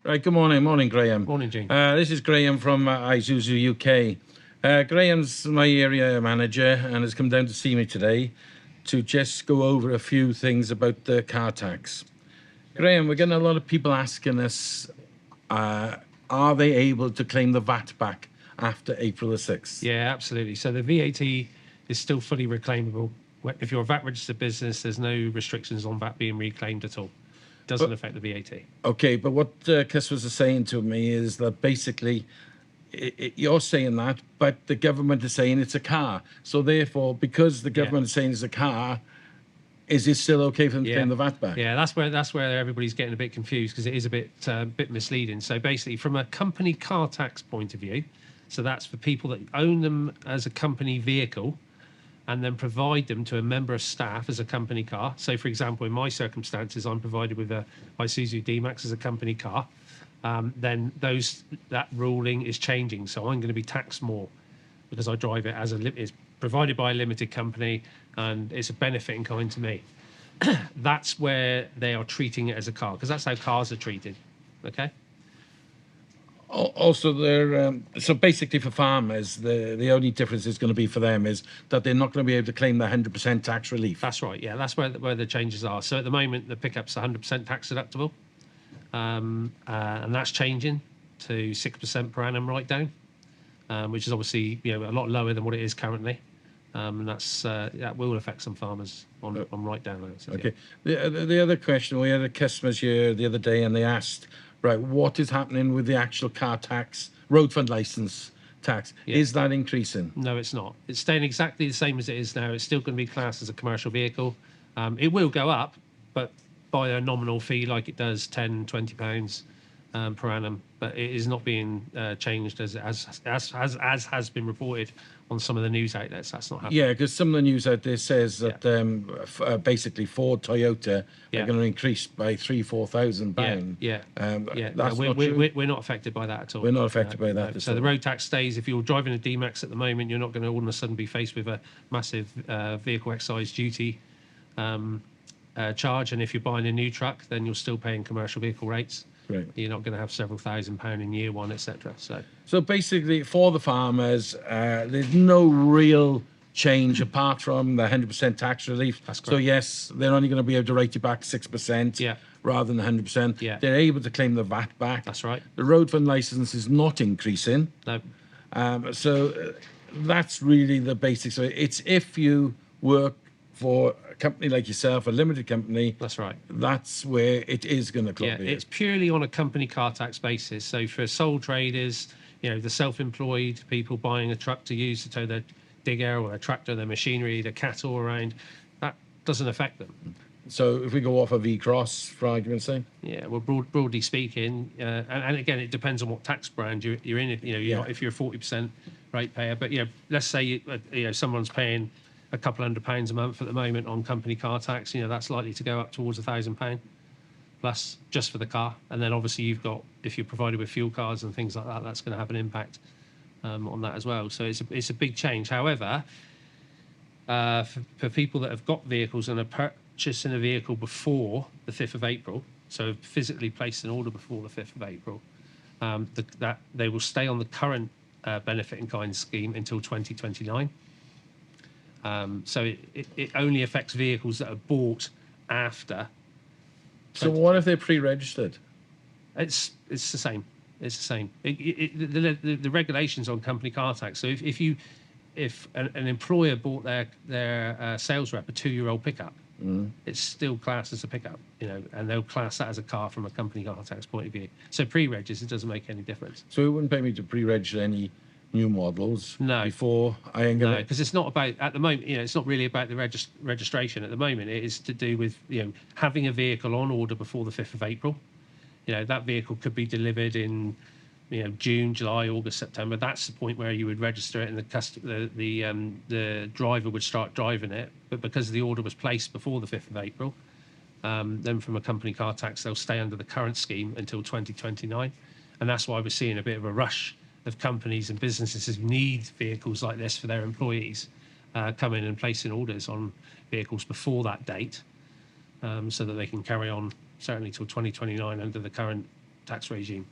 Right, good morning. Morning, Graham. Morning, Gene. This is Graham from Isuzu UK. Graham's my area manager and has come down to see me today to just go over a few things about the car tax. Graham, we're getting a lot of people asking us, are they able to claim the VAT back after April the 6th? Yeah, absolutely. So the VAT is still fully reclaimable. If you're a VAT registered business, there's no restrictions on VAT being reclaimed at all. Doesn't affect the VAT. Okay, but what customers are saying to me is that basically you're saying that, but the government is saying it's a car. So therefore, because the government is saying it's a car, is it still okay for them to claim the VAT back? Yeah, that's where everybody's getting a bit confused because it is a bit misleading. So basically, from a company car tax point of view, so that's for people that own them as a company vehicle and then provide them to a member of staff as a company car. So, for example, in my circumstances, I'm provided with a Isuzu D-Max as a company car. Then that ruling is changing. So I'm going to be taxed more because I drive it as it's provided by a limited company and it's a benefit in kind to me. That's where they are treating it as a car because that's how cars are treated. Okay. Also, so basically for farmers, the only difference is going to be for them is that they're not going to be able to claim the 100% tax relief. That's right. Yeah, that's where the changes are. So at the moment, the pickup's 100% tax deductible, and that's changing to 6% per annum write down, which is obviously a lot lower than what it is currently, and that will affect some farmers on write down. Okay. Yeah. The other question, we had a customers here the other day, and they asked, right, what is happening with the actual car tax, road fund license tax? Yeah. Is that increasing? No, it's not. It's staying exactly the same as it is now. It's still going to be classed as a commercial vehicle. It will go up, but by a nominal fee like it does £10-20 per annum. But it is not being changed as has been reported on some of the news outlets. That's not happening. Yeah, because some of the news out there says that basically Ford, Toyota are going to increase by £3,000-4,000. That's not true. We're not affected by that at all. We're not affected by that. So the road tax stays. If you're driving a D-Max at the moment, you're not going to all of a sudden be faced with a massive vehicle excise duty charge. And if you're buying a new truck, then you're still paying commercial vehicle rates. Right. You're not going to have several £1,000s in year one, etc. So basically, for the farmers, there's no real change apart from the 100% tax relief. That's correct. So yes, they're only going to be able to write you back 6% rather than 100%. Yeah. They're able to claim the VAT back. That's right. The road fund license is not increasing. No. So that's really the basics. So it's if you work for a company like yourself, a limited company. That's right. That's where it is going to club. Yeah, it's purely on a company car tax basis. So for sole traders, the self-employed people buying a truck to use to tow their digger or their tractor, their machinery, their cattle around, that doesn't affect them. So if we go off a V-Cross, for argument's sake? Yeah, well, broadly speaking, and again, it depends on what tax brand you're in. If you're a 40% rate payer, but let's say someone's paying a couple £100 a month at the moment on company car tax, that's likely to go up towards £1,000 plus just for the car. And then obviously you've got, if you're provided with fuel cards and things like that, that's going to have an impact on that as well. So it's a big change. However, for people that have got vehicles and are purchasing a vehicle before the 5th of April, so physically placed an order before the 5th of April, that they will stay on the current benefit in kind scheme until 2029. So it only affects vehicles that are bought after. So what if they're pre-registered? It's the same. It's the same. The regulations on company car tax. So if an employer bought their sales rep a 2-year-old pickup, it's still classed as a pickup, and they'll class that as a car from a company car tax point of view. So pre-registered, it doesn't make any difference. So it wouldn't pay me to pre-register any new models before I ain't No, because it's not about, at the moment, it's not really about the registration at the moment. It is to do with, having a vehicle on order before the 5th of April. That vehicle could be delivered in, June, July, August, September. That's the point where you would register it and the driver would start driving it. But because the order was placed before the 5th of April, then from a company car tax, they'll stay under the current scheme until 2029. And that's why we're seeing a bit of a rush of companies and businesses who need vehicles like this for their employees come in and placing orders on vehicles before that date so that they can carry on certainly till 2029 under the current tax regime.